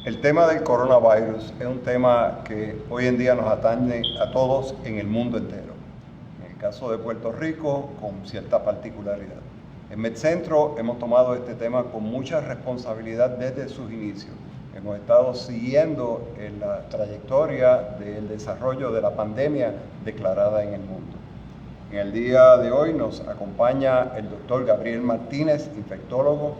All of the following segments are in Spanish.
El tema del coronavirus es un tema que hoy en día nos atañe a todos en el mundo entero. En el caso de Puerto Rico, con cierta particularidad. En MedCentro hemos tomado este tema con mucha responsabilidad desde sus inicios. Hemos estado siguiendo la trayectoria del desarrollo de la pandemia declarada en el mundo. En el día de hoy nos acompaña el doctor Gabriel Martínez, infectólogo,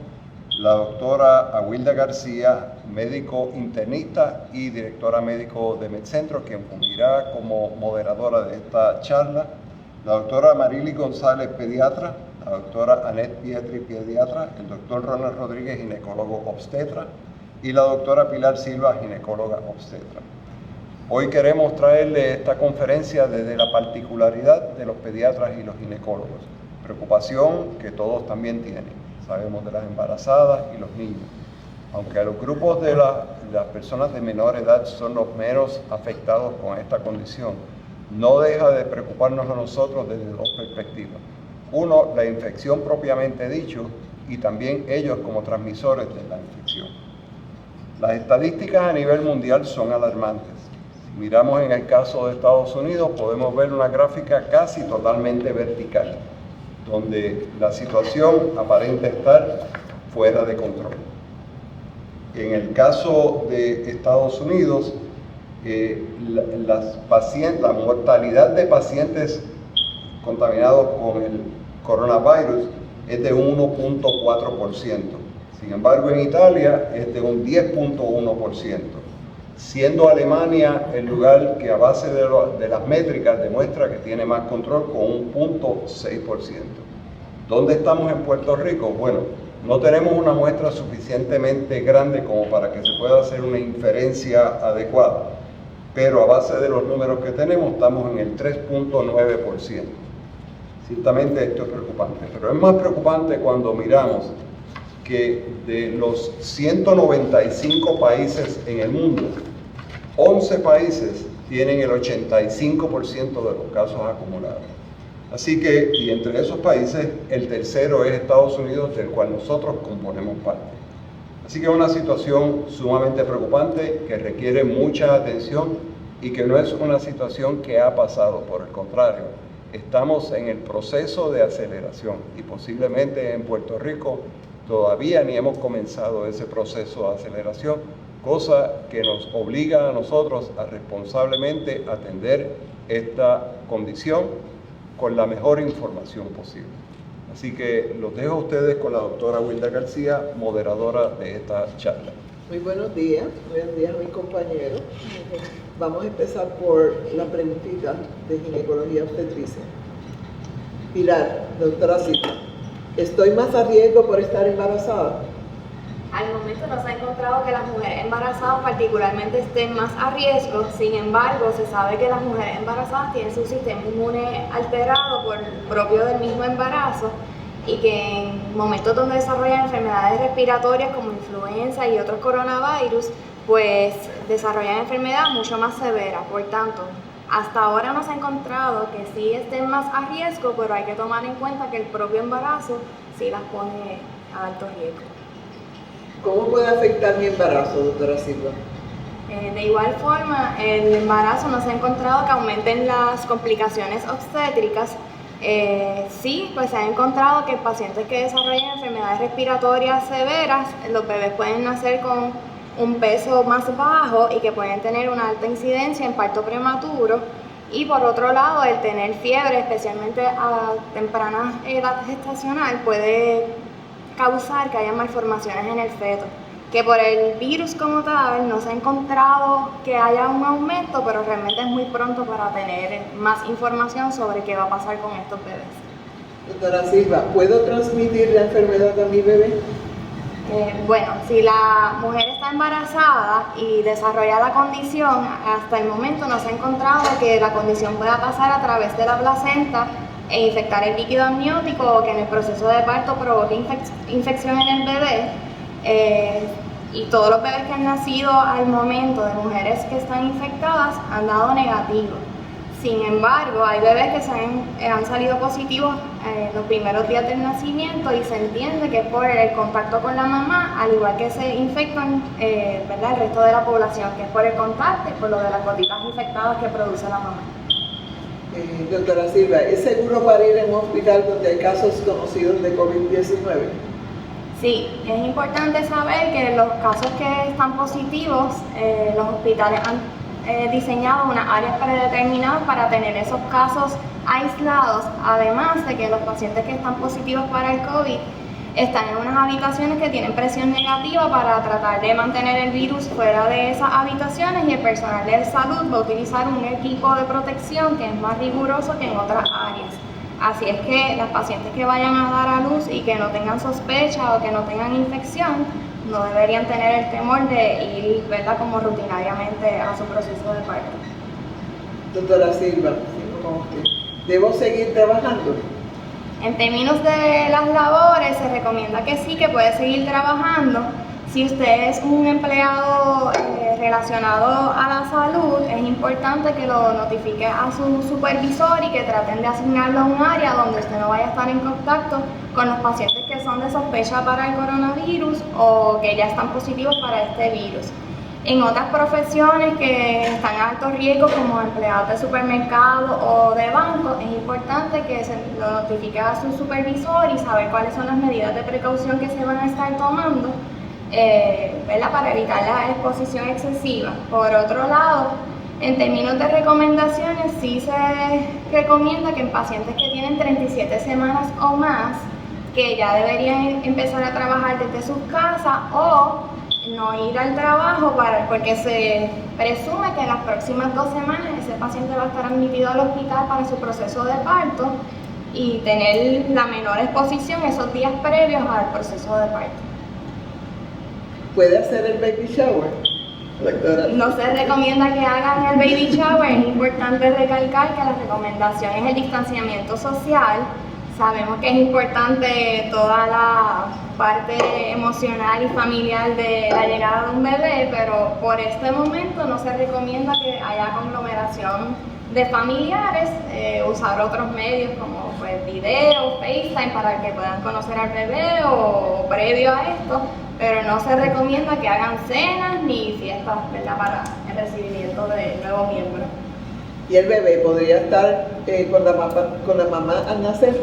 la doctora Awilda García, médico internista y directora médico de MedCentro, quien fungirá como moderadora de esta charla, la doctora Marily González, pediatra, la doctora Annette Pietri, pediatra, el doctor Ronald Rodríguez, ginecólogo obstetra, y la doctora Pilar Silva, ginecóloga obstetra. Hoy queremos traerle esta conferencia desde la particularidad de los pediatras y los ginecólogos, preocupación que todos también tienen. Sabemos de las embarazadas y los niños. Aunque los grupos de las personas de menor edad son los menos afectados con esta condición, no deja de preocuparnos a nosotros desde dos perspectivas. Uno, la infección propiamente dicho, y también ellos como transmisores de la infección. Las estadísticas a nivel mundial son alarmantes. Si miramos en el caso de Estados Unidos, podemos ver una gráfica casi totalmente vertical, donde la situación aparenta estar fuera de control. En el caso de Estados Unidos, la mortalidad de pacientes contaminados con el coronavirus es de 1.4%. Sin embargo, en Italia es de un 10.1%, siendo Alemania el lugar que a base de las métricas demuestra que tiene más control con un 0.6%. ¿Dónde estamos en Puerto Rico? Bueno, no tenemos una muestra suficientemente grande como para que se pueda hacer una inferencia adecuada, pero a base de los números que tenemos estamos en el 3.9%. Ciertamente esto es preocupante, pero es más preocupante cuando miramos que de los 195 países en el mundo, 11 países tienen el 85% de los casos acumulados. Así que, y entre esos países, el tercero es Estados Unidos, del cual nosotros componemos parte. Así que es una situación sumamente preocupante que requiere mucha atención y que no es una situación que ha pasado, por el contrario, estamos en el proceso de aceleración y posiblemente en Puerto Rico todavía ni hemos comenzado ese proceso de aceleración, cosa que nos obliga a nosotros a responsablemente atender esta condición con la mejor información posible. Así que los dejo a ustedes con la doctora Awilda García, moderadora de esta charla. Muy buenos días a mis compañeros. Vamos a empezar por la preguntita de ginecología obstetricia. Pilar, doctora Silva, ¿estoy más a riesgo por estar embarazada? Al momento no se ha encontrado que las mujeres embarazadas particularmente estén más a riesgo. Sin embargo, se sabe que las mujeres embarazadas tienen su sistema inmune alterado por el propio del mismo embarazo y que en momentos donde desarrollan enfermedades respiratorias como influenza y otros coronavirus, pues desarrollan enfermedad mucho más severa. Por tanto, hasta ahora no se ha encontrado que sí estén más a riesgo, pero hay que tomar en cuenta que el propio embarazo sí las pone a alto riesgo. ¿Cómo puede afectar mi embarazo, doctora Silva? De igual forma, el embarazo no se ha encontrado que aumenten las complicaciones obstétricas. Sí, pues se ha encontrado que pacientes que desarrollan enfermedades respiratorias severas, los bebés pueden nacer con un peso más bajo y que pueden tener una alta incidencia en parto prematuro. Y por otro lado, el tener fiebre, especialmente a temprana edad gestacional, puede causar que haya malformaciones en el feto, que por el virus como tal no se ha encontrado que haya un aumento, pero realmente es muy pronto para tener más información sobre qué va a pasar con estos bebés. Doctora Silva, ¿puedo transmitir la enfermedad a mi bebé? Bueno, si la mujer está embarazada y desarrolla la condición, hasta el momento no se ha encontrado que la condición pueda pasar a través de la placenta e infectar el líquido amniótico o que en el proceso de parto provoque infección en el bebé. Y todos los bebés que han nacido al momento de mujeres que están infectadas han dado negativo. Sin embargo, hay bebés que han salido positivos los primeros días del nacimiento y se entiende que es por el contacto con la mamá, al igual que se infectan ¿verdad? El resto de la población, que es por el contacto y por lo de las gotitas infectadas que produce la mamá. Doctora Silva, ¿es seguro parir en un hospital donde hay casos conocidos de COVID-19? Sí, es importante saber que los casos que están positivos, los hospitales han diseñado unas áreas predeterminadas para tener esos casos aislados, además de que los pacientes que están positivos para el COVID están en unas habitaciones que tienen presión negativa para tratar de mantener el virus fuera de esas habitaciones, y el personal de salud va a utilizar un equipo de protección que es más riguroso que en otras áreas. Así es que las pacientes que vayan a dar a luz y que no tengan sospecha o que no tengan infección, no deberían tener el temor de ir, ¿verdad?, como rutinariamente a su proceso de parto. Doctora Silva, sigo con usted. ¿Debo seguir trabajando? En términos de las labores, se recomienda que sí, que puede seguir trabajando. Si usted es un empleado relacionado a la salud, es importante que lo notifique a su supervisor y que traten de asignarlo a un área donde usted no vaya a estar en contacto con los pacientes que son de sospecha para el coronavirus o que ya están positivos para este virus. En otras profesiones que están a alto riesgo, como empleados de supermercado o de banco, es importante que se lo notifique a su supervisor y saber cuáles son las medidas de precaución que se van a estar tomando, ¿verdad?, para evitar la exposición excesiva. Por otro lado, en términos de recomendaciones, sí se recomienda que en pacientes que tienen 37 semanas o más, que ya deberían empezar a trabajar desde sus casas o no ir al trabajo porque se presume que en las próximas 2 semanas ese paciente va a estar admitido al hospital para su proceso de parto y tener la menor exposición esos días previos al proceso de parto. ¿Puede hacer el baby shower, doctora? No se recomienda que hagan el baby shower. Es importante recalcar que la recomendación es el distanciamiento social. Sabemos que es importante toda la parte emocional y familiar de la llegada de un bebé, pero por este momento no se recomienda que haya conglomeración de familiares, usar otros medios como pues, video, FaceTime para que puedan conocer al bebé o previo a esto, pero no se recomienda que hagan cenas ni fiestas, ¿verdad?, para el recibimiento de nuevos miembros. ¿Y el bebé podría estar con la mamá al nacer?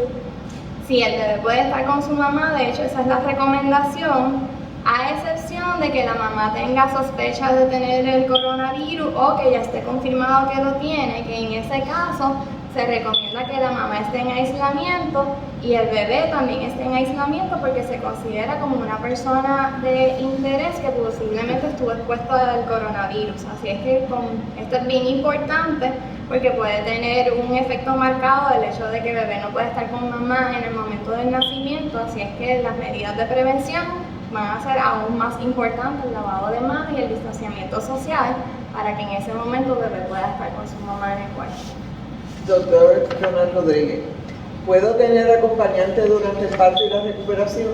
Sí, el bebé puede estar con su mamá, de hecho esa es la recomendación, a excepción de que la mamá tenga sospecha de tener el coronavirus o que ya esté confirmado que lo tiene, que en ese caso se recomienda que la mamá esté en aislamiento y el bebé también esté en aislamiento porque se considera como una persona de interés que posiblemente estuvo expuesta al coronavirus. Así es que esto es bien importante porque puede tener un efecto marcado el hecho de que el bebé no puede estar con mamá en el momento del nacimiento, así es que las medidas de prevención van a ser aún más importantes, el lavado de manos y el distanciamiento social para que en ese momento el bebé pueda estar con su mamá en el cuarto. Doctor Ronald Rodríguez, ¿puedo tener acompañante durante el parto y la recuperación?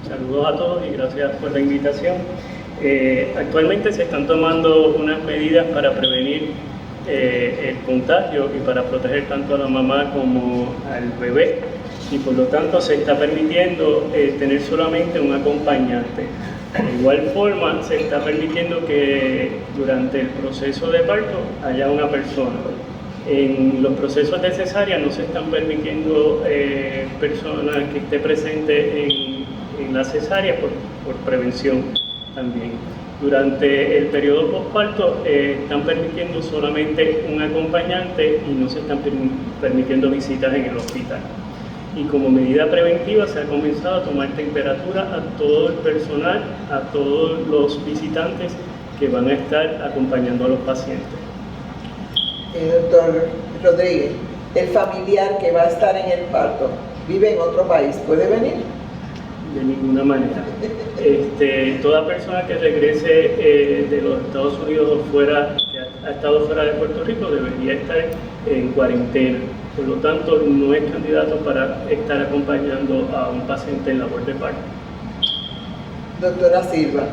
Saludos a todos y gracias por la invitación. Actualmente se están tomando unas medidas para prevenir el contagio y para proteger tanto a la mamá como al bebé, y por lo tanto se está permitiendo tener solamente un acompañante. De igual forma se está permitiendo que durante el proceso de parto haya una persona. En los procesos de cesárea no se están permitiendo personas que esté presente en la cesárea por prevención también. Durante el periodo postparto están permitiendo solamente un acompañante y no se están permitiendo visitas en el hospital. Y como medida preventiva se ha comenzado a tomar temperatura a todo el personal, a todos los visitantes que van a estar acompañando a los pacientes. Doctor Rodríguez, el familiar que va a estar en el parto vive en otro país, ¿puede venir? De ninguna manera. Toda persona que regrese de los Estados Unidos o fuera, que ha estado fuera de Puerto Rico, debería estar en cuarentena. Por lo tanto, no es candidato para estar acompañando a un paciente en labor de parto. Doctora Silva,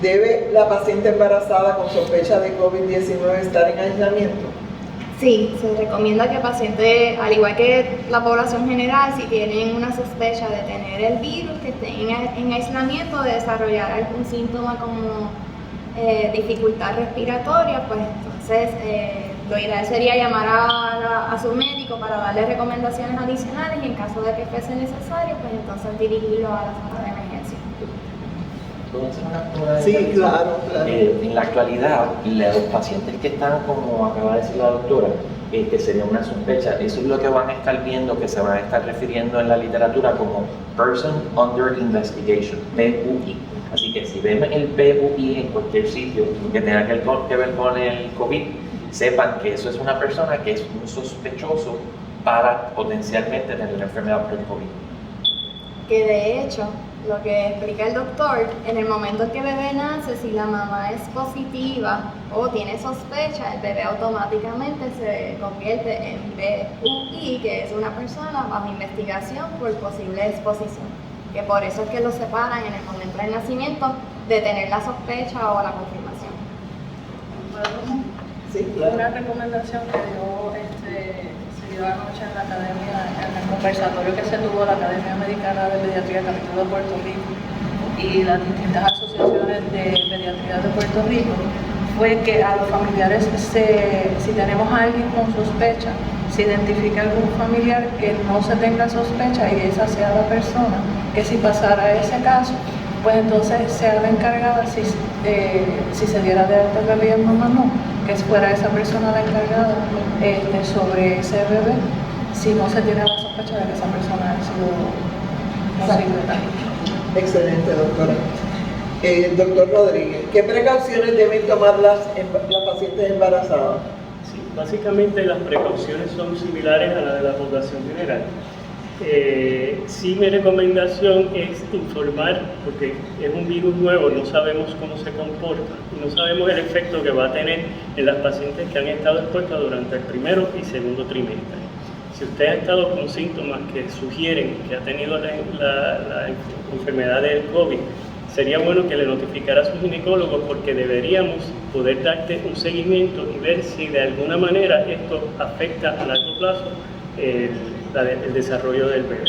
¿debe la paciente embarazada con sospecha de COVID-19 estar en aislamiento? Sí, se recomienda que pacientes, al igual que la población general, si tienen una sospecha de tener el virus, que estén en aislamiento, de desarrollar algún síntoma como dificultad respiratoria, pues entonces lo ideal sería llamar a su médico para darle recomendaciones adicionales y en caso de que fuese necesario, pues entonces dirigirlo a la sala de emergencia. ¿Puedo hacer una Sí, intervención? claro. En la actualidad, los pacientes que están, como acaba de decir la doctora, que sería una sospecha, eso es lo que van a estar viendo, que se van a estar refiriendo en la literatura como Person Under Investigation, PUI. Así que si ven el PUI en cualquier sitio que tenga que ver con el COVID, sepan que eso es una persona que es un sospechoso para potencialmente tener la enfermedad por el COVID. Que de hecho, lo que explica el doctor, en el momento en que el bebé nace, si la mamá es positiva o tiene sospecha, el bebé automáticamente se convierte en PUI, que es una persona bajo investigación por posible exposición. Que por eso es que los separan en el momento del nacimiento de tener la sospecha o la confirmación. Sí, claro. Una recomendación que se dio anoche en la academia, en el conversatorio que se tuvo la Academia Americana de Pediatría Capítulo de Puerto Rico y las distintas asociaciones de pediatría de Puerto Rico, fue que a los familiares, si tenemos a alguien con sospecha, se identifica algún familiar que no se tenga sospecha y esa sea la persona, que si pasara ese caso, pues entonces sea la encargada, si se diera de alta el bebé y el mamá no, que fuera esa persona la encargada sobre ese bebé, si no se tiene la sospecha de que esa persona ha sido posible también. Excelente, doctora. Doctor Rodríguez, ¿qué precauciones deben tomar las pacientes embarazadas? Sí, básicamente las precauciones son similares a las de la población general. Sí, mi recomendación es informar, porque es un virus nuevo, no sabemos cómo se comporta y no sabemos el efecto que va a tener en las pacientes que han estado expuestas durante el primero y segundo trimestre. Si usted ha estado con síntomas que sugieren que ha tenido la enfermedad del COVID, sería bueno que le notificara a su ginecólogo, porque deberíamos poder darte un seguimiento y ver si de alguna manera esto afecta a largo plazo el desarrollo del bebé.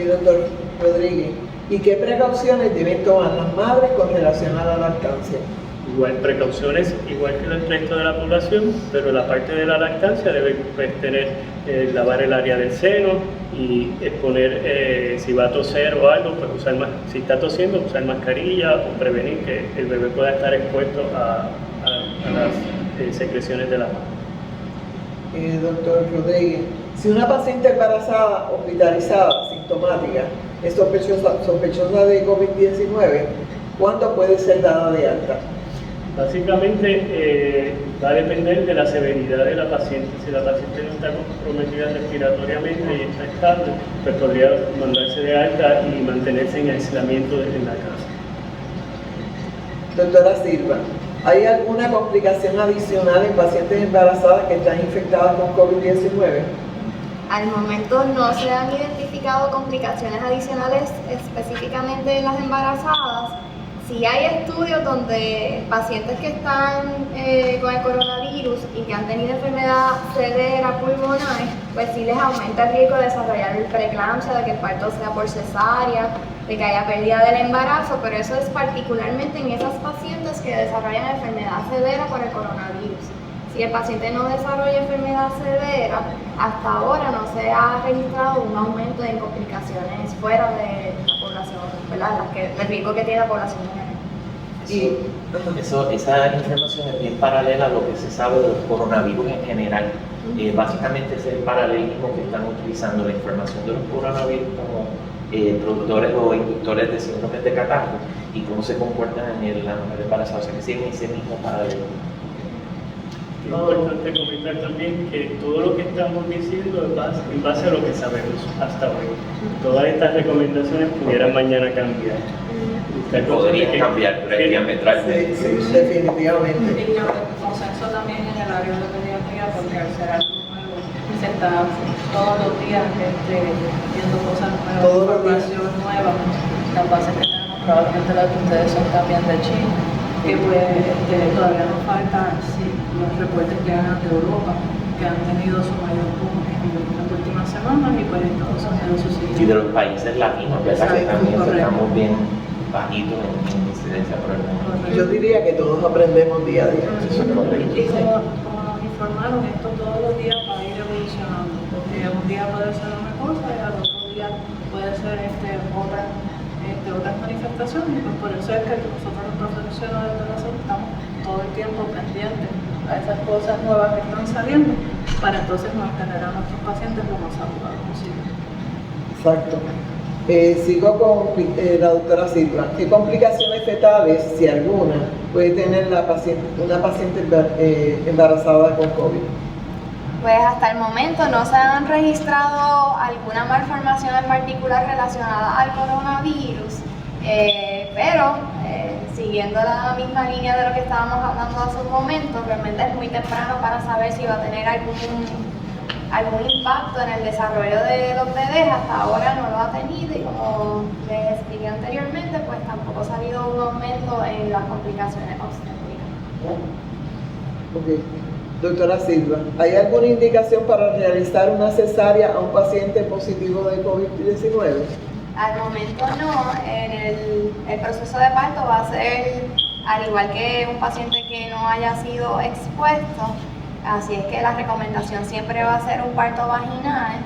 Doctor Rodríguez, ¿y qué precauciones deben tomar las madres con relación a la lactancia? Igual precauciones, igual que el resto de la población, pero la parte de la lactancia debe tener, lavar el área del seno y exponer, si va a toser o algo, pues si está tosiendo, usar mascarilla o prevenir que el bebé pueda estar expuesto a las secreciones de la madre. Doctor Rodríguez, si una paciente embarazada hospitalizada sintomática es sospechosa de COVID-19, ¿cuándo puede ser dada de alta? Básicamente va a depender de la severidad de la paciente. Si la paciente no está comprometida respiratoriamente y está estable, pues podría mandarse de alta y mantenerse en aislamiento en la casa. Doctora Silva, ¿hay alguna complicación adicional en pacientes embarazadas que están infectadas con COVID-19? Al momento no se han identificado complicaciones adicionales específicamente en las embarazadas. Sí hay estudios donde pacientes que están con el coronavirus y que han tenido enfermedad severa pulmonar, pues sí les aumenta el riesgo de desarrollar preeclampsia, de que el parto sea por cesárea, de que haya pérdida del embarazo, pero eso es particularmente en esas pacientes que desarrollan enfermedad severa por el coronavirus. Si el paciente no desarrolla enfermedad severa, hasta ahora no se ha registrado un aumento en complicaciones fuera de la población, ¿verdad? El riesgo que tiene la población general. Esa información es bien paralela a lo que se sabe del coronavirus en general. Básicamente es el paralelismo que están utilizando la información de los coronavirus como productores o inductores de síndrome de catarro y cómo se comportan en la mujer embarazada. O sea que siguen ese mismo paralelismo. Es importante comentar también que todo lo que estamos diciendo es en base a lo que sabemos hasta hoy. Todas estas recomendaciones pudieran mañana cambiar. Podrían cambiar diametralmente. Sí, definitivamente. Y yo consenso también en el área de pediatría, porque al ser algo nuevo se está todos los días viendo cosas nuevas, información nueva. Las bases que tenemos, probablemente las que ustedes son también de China, que pues todavía nos falta los reportes llegan de Europa, que han tenido su mayor boom en las últimas semanas, y pues Estados Unidos su siguiente. Y de los países latinos, ¿verdad? Que también Correcto. estamos bien bajitos en incidencia por el mundo. Yo diría que todos aprendemos día a día. Eso es correcto. Y como nos informaron, esto todos los días va a ir evolucionando, porque un día puede ser una cosa y al otro día puede ser otras manifestaciones, y pues por eso es que nosotros los profesionales de la salud estamos todo el tiempo pendientes a esas cosas nuevas que están saliendo, para entonces mantener a nuestros pacientes lo más saludables posible. Exacto. Sigo con la doctora Silva. ¿Qué complicaciones fetales, si alguna, puede tener una paciente embarazada con COVID? Pues hasta el momento no se han registrado alguna malformación en particular relacionada al coronavirus, pero siguiendo la misma línea de lo que estábamos hablando hace un momento, realmente es muy temprano para saber si va a tener algún impacto en el desarrollo de los bebés. Hasta ahora no lo ha tenido, y como les expliqué anteriormente, pues tampoco ha habido un aumento en las complicaciones obstétricas. Ok. Doctora Silva, ¿hay alguna indicación para realizar una cesárea a un paciente positivo de COVID-19? Al momento no. El proceso de parto va a ser al igual que un paciente que no haya sido expuesto, así es que la recomendación siempre va a ser un parto vaginal,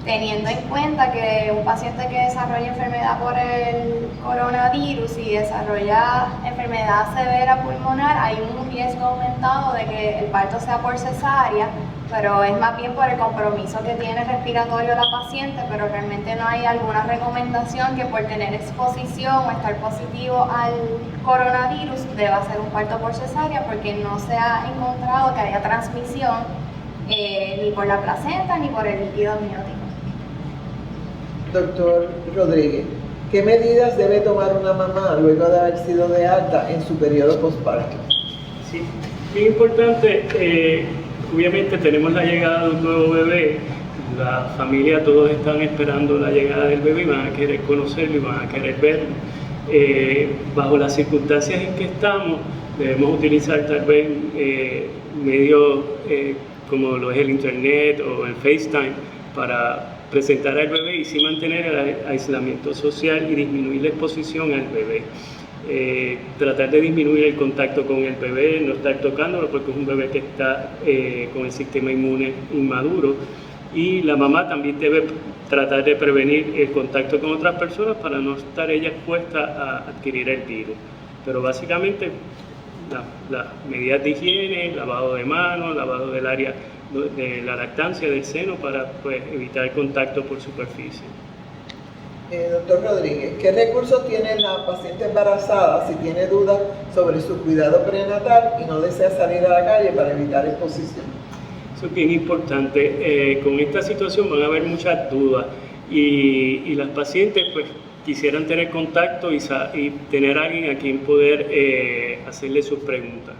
teniendo en cuenta que un paciente que desarrolla enfermedad por el coronavirus y desarrolla enfermedad severa pulmonar, hay un riesgo aumentado de que el parto sea por cesárea, pero es más bien por el compromiso que tiene respiratorio la paciente, pero realmente no hay alguna recomendación que por tener exposición o estar positivo al coronavirus deba hacer un parto por cesárea, porque no se ha encontrado que haya transmisión ni por la placenta ni por el líquido amniótico. Doctor Rodríguez, ¿qué medidas debe tomar una mamá luego de haber sido de alta en su periodo postparto? Sí, bien importante, obviamente tenemos la llegada de un nuevo bebé, la familia todos están esperando la llegada del bebé y van a querer conocerlo y van a querer verlo. Bajo las circunstancias en que estamos, debemos utilizar tal vez medios como lo es el internet o el FaceTime para presentar al bebé y sí mantener el aislamiento social y disminuir la exposición al bebé. Tratar de disminuir el contacto con el bebé, no estar tocándolo porque es un bebé que está con el sistema inmune inmaduro, y la mamá también debe tratar de prevenir el contacto con otras personas para no estar ella expuesta a adquirir el virus. Pero básicamente las medidas de higiene, lavado de manos, lavado del área de la lactancia del seno para pues, evitar el contacto por superficie. Doctor Rodríguez, ¿qué recursos tiene la paciente embarazada si tiene dudas sobre su cuidado prenatal y no desea salir a la calle para evitar exposición? Eso es bien importante. Con esta situación van a haber muchas dudas y las pacientes pues quisieran tener contacto y tener a alguien a quien poder hacerle sus preguntas.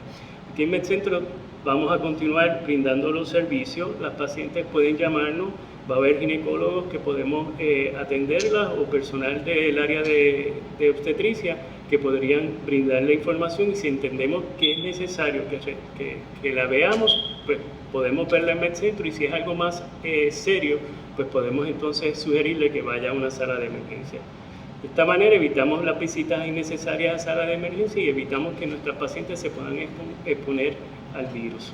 Aquí en MedCentro vamos a continuar brindando los servicios. Las pacientes pueden llamarnos, va a haber ginecólogos que podemos atenderlas o personal del área de obstetricia que podrían brindar la información, y si entendemos que es necesario que la veamos, pues podemos verla en MedCentro, y si es algo más serio, pues podemos entonces sugerirle que vaya a una sala de emergencia. De esta manera evitamos las visitas innecesarias a sala de emergencia y evitamos que nuestras pacientes se puedan exponer al virus.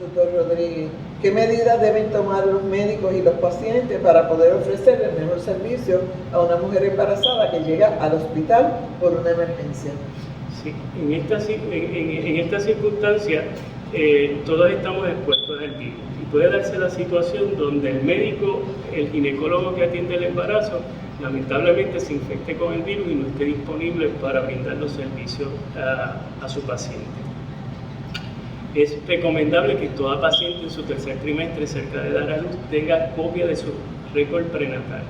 Doctor Rodríguez, ¿qué medidas deben tomar los médicos y los pacientes para poder ofrecer el mejor servicio a una mujer embarazada que llega al hospital por una emergencia? Sí, en esta circunstancia todos estamos expuestos al virus, y puede darse la situación donde el médico, el ginecólogo que atiende el embarazo, lamentablemente se infecte con el virus y no esté disponible para brindar los servicios a su paciente. Es recomendable que toda paciente en su tercer trimestre cerca de dar a luz tenga copia de su récord prenatal,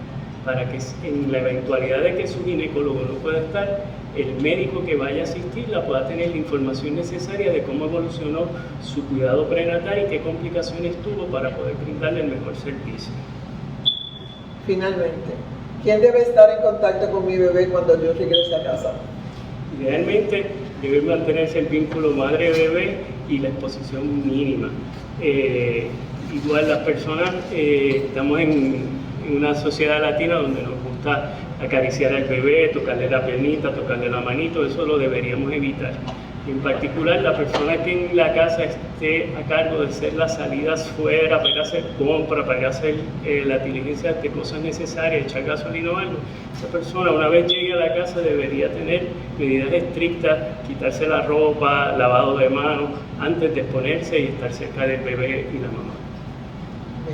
para que en la eventualidad de que su ginecólogo no pueda estar, el médico que vaya a asistirla pueda tener la información necesaria de cómo evolucionó su cuidado prenatal y qué complicaciones tuvo para poder brindarle el mejor servicio. Finalmente, ¿quién debe estar en contacto con mi bebé cuando yo regrese a casa? Idealmente debe mantenerse el vínculo madre-bebé y la exposición mínima. Igual las personas, estamos en una sociedad latina donde nos gusta acariciar al bebé, tocarle la piernita, tocarle la manito, eso lo deberíamos evitar. En particular, la persona que en la casa esté a cargo de hacer las salidas fuera, para ir a hacer compra, para ir a hacer la diligencia de cosas necesarias, echar gasolina o algo, esa persona una vez llegue a la casa debería tener medidas estrictas, quitarse la ropa, lavado de manos, antes de exponerse y estar cerca del bebé y la mamá.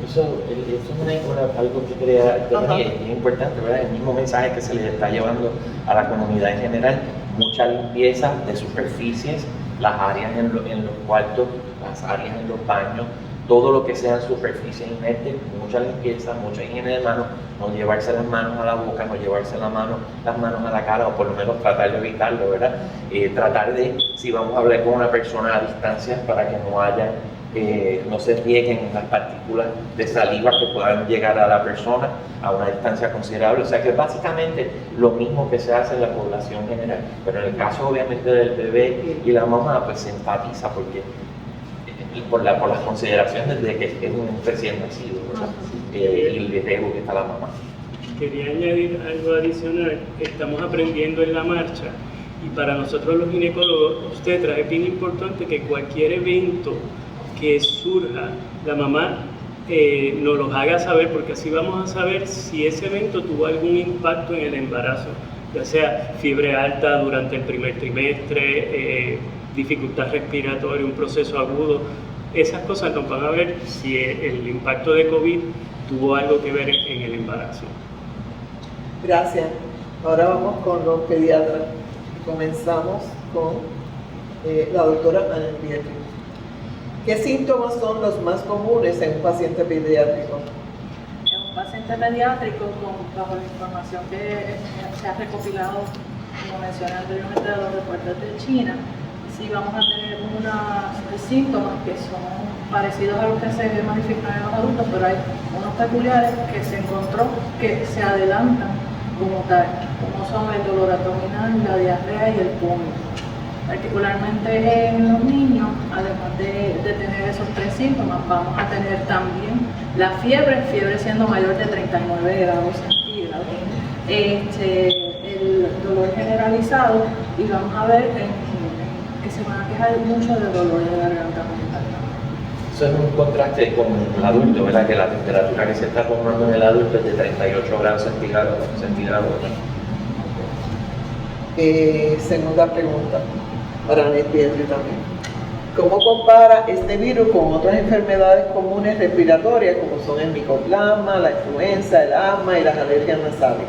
Eso es algo que quería definir, es importante, ¿verdad? El mismo mensaje que se les está llevando a la comunidad en general, mucha limpieza de superficies, las áreas en los cuartos, las áreas en los baños, todo lo que sean superficies inertes, mucha limpieza, mucha higiene de manos, no llevarse las manos a la boca, no llevarse las manos a la cara, o por lo menos tratar de evitarlo, ¿verdad? Tratar de, si vamos a hablar con una persona a distancia para que no haya no se rieguen las partículas de saliva que puedan llegar a la persona a una distancia considerable. O sea que básicamente lo mismo que se hace en la población general, pero en el caso obviamente del bebé y la mamá pues se enfatiza porque por las consideraciones de que es un recién nacido, y el riesgo que está la mamá. Quería añadir algo adicional. Estamos aprendiendo en la marcha y para nosotros los ginecólogos obstetras es bien importante que cualquier evento que surja, la mamá nos los haga saber, porque así vamos a saber si ese evento tuvo algún impacto en el embarazo, ya sea fiebre alta durante el primer trimestre, dificultad respiratoria, un proceso agudo. Esas cosas nos van a ver si el impacto de COVID tuvo algo que ver en el embarazo. Gracias. Ahora vamos con los pediatras. Comenzamos con la doctora Ana Beatriz. ¿Qué síntomas son los más comunes en un paciente pediátrico? En un paciente pediátrico, bajo la información que se ha recopilado, como mencioné anteriormente, de los reportes de China, sí vamos a tener unos síntomas que son parecidos a los que se manifiestan en los adultos, pero hay unos peculiares que se encontró que se adelantan como tal, como son el dolor abdominal, la diarrea y el vómito. Particularmente en los niños, además de tener esos tres síntomas, vamos a tener también la fiebre siendo mayor de 39 grados centígrados, el dolor generalizado, y vamos a ver que se van a quejar mucho del dolor de garganta. Eso es un contraste con el adulto, ¿verdad? Que la temperatura que se está formando en el adulto es de 38 grados centígrados. Segunda pregunta, para Anet Beatriz también. ¿Cómo compara este virus con otras enfermedades comunes respiratorias como son el micoplasma, la influenza, el asma y las alergias nasales?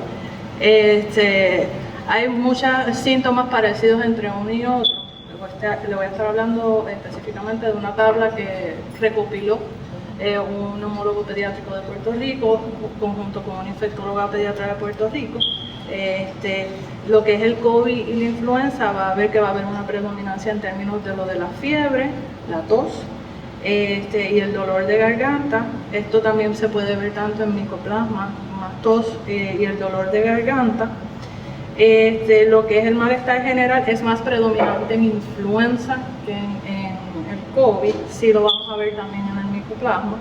Hay muchos síntomas parecidos entre uno y otro. Le voy a estar hablando específicamente de una tabla que recopiló un neumólogo pediátrico de Puerto Rico, conjunto con una infectóloga pediatra de Puerto Rico. Lo que es el COVID y la influenza, va a ver que va a haber una predominancia en términos de lo de la fiebre, la tos y el dolor de garganta. Esto también se puede ver tanto en micoplasma, más tos y el dolor de garganta. Lo que es el malestar general es más predominante en influenza que en el COVID, sí lo vamos a ver también en el micoplasma.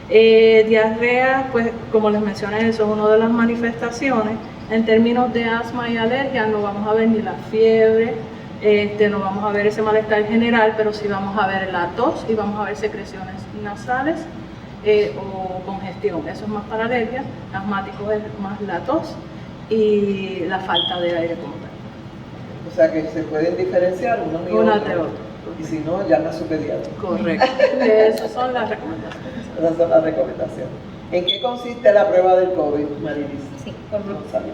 Diarrea, pues como les mencioné, eso es una de las manifestaciones. En términos de asma y alergia no vamos a ver ni la fiebre, no vamos a ver ese malestar general, pero sí vamos a ver la tos y vamos a ver secreciones nasales o congestión. Eso es más para alergia, asmático es más la tos y la falta de aire como tal. O sea que se pueden diferenciar unos y Una otros. de otra. Y si no, llama a su pediatra. Correcto. Esas son las recomendaciones. Esas son las recomendaciones. ¿En qué consiste la prueba del COVID, Marilis? Sí, González.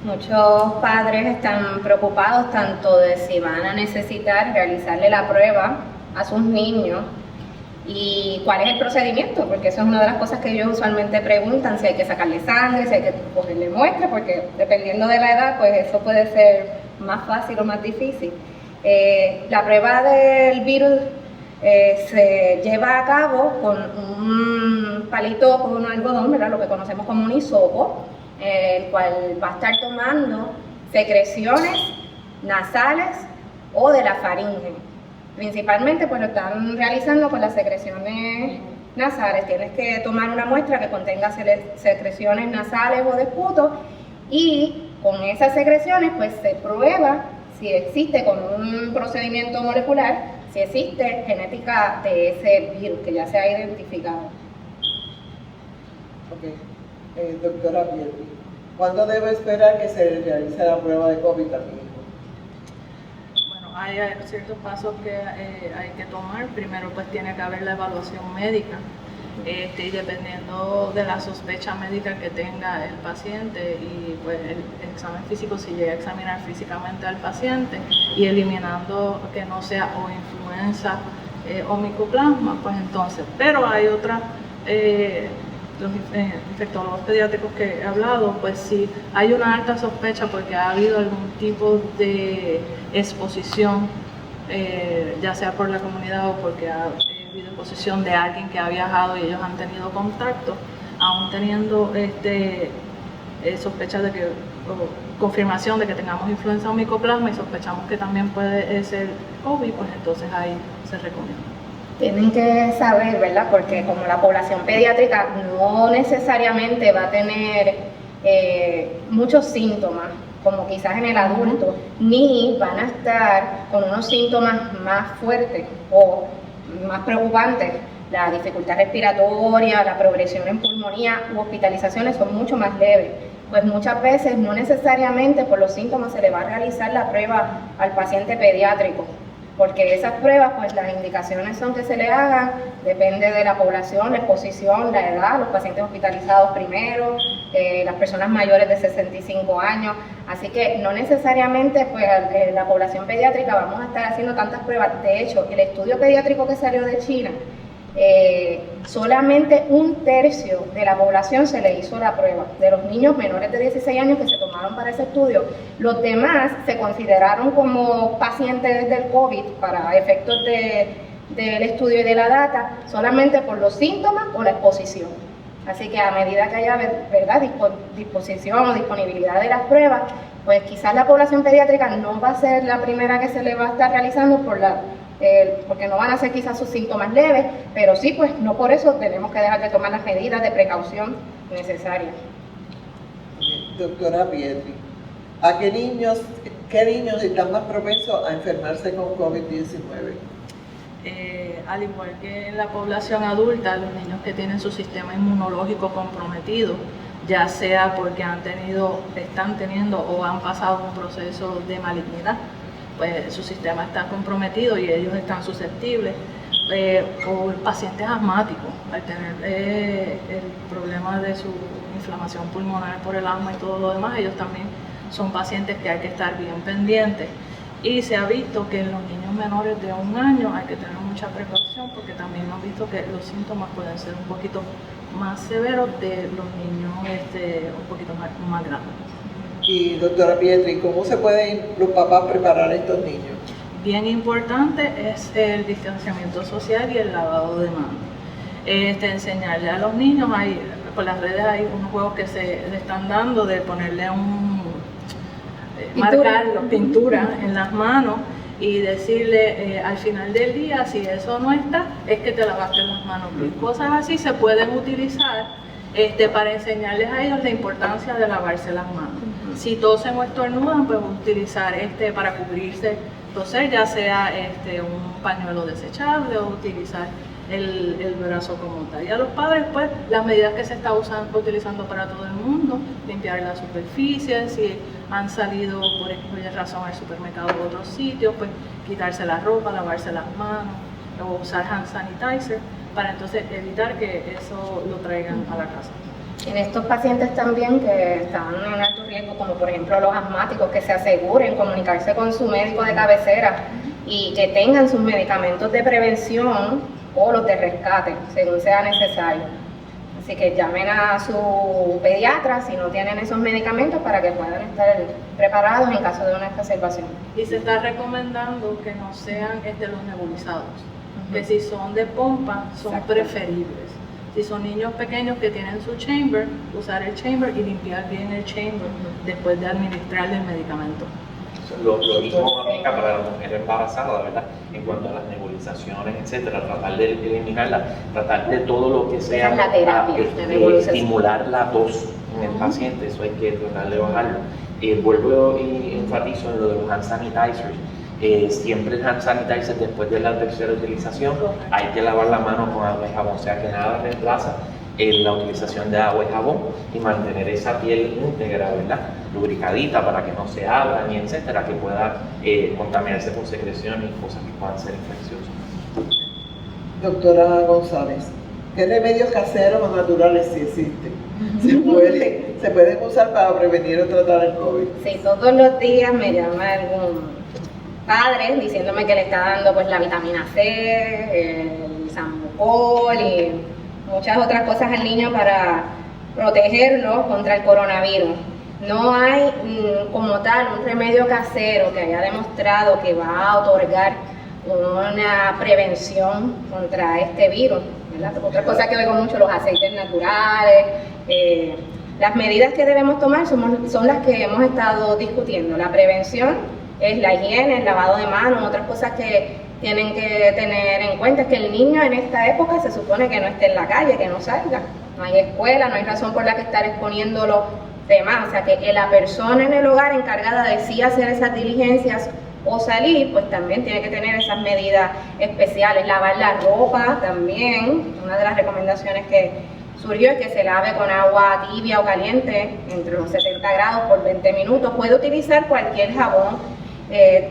muchos padres están preocupados tanto de si van a necesitar realizarle la prueba a sus niños y cuál es el procedimiento, porque eso es una de las cosas que ellos usualmente preguntan, si hay que sacarle sangre, si hay que cogerle muestra, porque dependiendo de la edad, pues eso puede ser más fácil o más difícil. La prueba del virus se lleva a cabo con un palito con un algodón, ¿verdad? Lo que conocemos como un hisopo, el cual va a estar tomando secreciones nasales o de la faringe. Principalmente pues lo están realizando con las secreciones nasales. Tienes que tomar una muestra que contenga secreciones nasales o de esputo y con esas secreciones pues se prueba si existe con un procedimiento molecular, si existe genética de ese virus que ya se ha identificado. Ok, doctora Pietri, ¿cuándo debe esperar que se realice la prueba de COVID también? Bueno, hay ciertos pasos que hay que tomar. Primero pues tiene que haber la evaluación médica. Y dependiendo de la sospecha médica que tenga el paciente y pues el examen físico, si llega a examinar físicamente al paciente y eliminando que no sea o influenza o micoplasma, pues entonces, pero hay otras, los infectólogos pediátricos que he hablado, pues si hay una alta sospecha porque ha habido algún tipo de exposición, ya sea por la comunidad o porque ha habido exposición de alguien que ha viajado y ellos han tenido contacto, aún teniendo sospecha de que, o confirmación de que tengamos influenza o micoplasma y sospechamos que también puede ser COVID, pues entonces ahí se recomienda. Tienen que saber, ¿verdad? Porque como la población pediátrica no necesariamente va a tener muchos síntomas, como quizás en el adulto, ni van a estar con unos síntomas más fuertes o más preocupantes. La dificultad respiratoria, la progresión en pulmonía u hospitalizaciones son mucho más leves. Pues muchas veces no necesariamente por los síntomas se le va a realizar la prueba al paciente pediátrico, porque esas pruebas, pues las indicaciones son que se le hagan, depende de la población, la exposición, la edad, los pacientes hospitalizados primero, las personas mayores de 65 años, así que no necesariamente pues la población pediátrica vamos a estar haciendo tantas pruebas. De hecho, el estudio pediátrico que salió de China, solamente 1/3 de la población se le hizo la prueba, de los niños menores de 16 años que se tomaron para ese estudio. Los demás se consideraron como pacientes del COVID para efectos del estudio y de la data, solamente por los síntomas o la exposición. Así que a medida que haya, ¿verdad?, disposición o disponibilidad de las pruebas, pues quizás la población pediátrica no va a ser la primera que se le va a estar realizando porque no van a ser quizás sus síntomas leves, pero sí, pues no por eso tenemos que dejar de tomar las medidas de precaución necesarias. Doctora Pietri, ¿a qué niños están más propensos a enfermarse con COVID-19? Al igual que en la población adulta, los niños que tienen su sistema inmunológico comprometido, ya sea porque están teniendo o han pasado un proceso de malignidad, pues su sistema está comprometido y ellos están susceptibles, o pacientes asmáticos, al tener el problema de su inflamación pulmonar por el asma y todo lo demás, ellos también son pacientes que hay que estar bien pendientes. Y se ha visto que en los niños menores de 1 año hay que tener mucha precaución porque también han visto que los síntomas pueden ser un poquito más severos de los niños un poquito más grandes. Y doctora Pietri, ¿cómo se pueden los papás preparar a estos niños? Bien importante es el distanciamiento social y el lavado de manos. Enseñarle a los niños, por las redes hay unos juegos que se le están dando de ponerle marcarlo, pintura en las manos y decirle al final del día, si eso no está, es que te lavaste las manos. Cosas así se pueden utilizar para enseñarles a ellos la importancia de lavarse las manos. Si tosen o estornudan, pues utilizar para cubrirse, toser, ya sea un pañuelo desechable o utilizar el brazo como tal. Y a los padres, pues, las medidas que se está utilizando para todo el mundo, limpiar las superficies, si han salido por X razón al supermercado u otros sitios, pues quitarse la ropa, lavarse las manos, o usar hand sanitizer, para entonces evitar que eso lo traigan a la casa. En estos pacientes también que están en alto riesgo, como por ejemplo los asmáticos, que se aseguren comunicarse con su médico de cabecera y que tengan sus medicamentos de prevención o los de rescate, según sea necesario. Así que llamen a su pediatra si no tienen esos medicamentos para que puedan estar preparados en caso de una exacerbación. Y se está recomendando que no sean los nebulizados, que si son de pompa son preferibles. Si son niños pequeños que tienen su chamber, usar el chamber y limpiar bien el chamber después de administrarle el medicamento. Lo mismo aplica para la mujer embarazada, ¿verdad? En cuanto a las nebulizaciones, etcétera, tratar de eliminarla, tratar de todo lo que sea la terapia, estimular la tos en el paciente, eso hay que tratar de bajarlo. Vuelvo y enfatizo en lo de los hand sanitizers. Siempre el hand sanitizer después de la tercera utilización hay que lavar la mano con agua y jabón, o sea que nada reemplaza la utilización de agua y jabón y mantener esa piel íntegra, ¿verdad? Lubricadita para que no se abran y etcétera, que pueda contaminarse con secreciones y cosas que puedan ser infecciosas. Doctora González, ¿qué remedios caseros o naturales sí existen? ¿Se pueden usar para prevenir o tratar el COVID? Sí, todos los días me llama algún padre diciéndome que le está dando pues la vitamina C, el Sambucol y muchas otras cosas al niño para protegerlo contra el coronavirus. No hay como tal un remedio casero que haya demostrado que va a otorgar una prevención contra este virus, ¿verdad? Otra cosa que oigo mucho, los aceites naturales. Las medidas que debemos tomar son las que hemos estado discutiendo. La prevención es la higiene, el lavado de manos, otras cosas que tienen que tener en cuenta es que el niño en esta época se supone que no esté en la calle, que no salga, no hay escuela, no hay razón por la que estar exponiéndolo demás, o sea que la persona en el hogar encargada de sí hacer esas diligencias o salir, pues también tiene que tener esas medidas especiales, lavar la ropa también, una de las recomendaciones que surgió es que se lave con agua tibia o caliente entre los 70 grados por 20 minutos, puede utilizar cualquier jabón,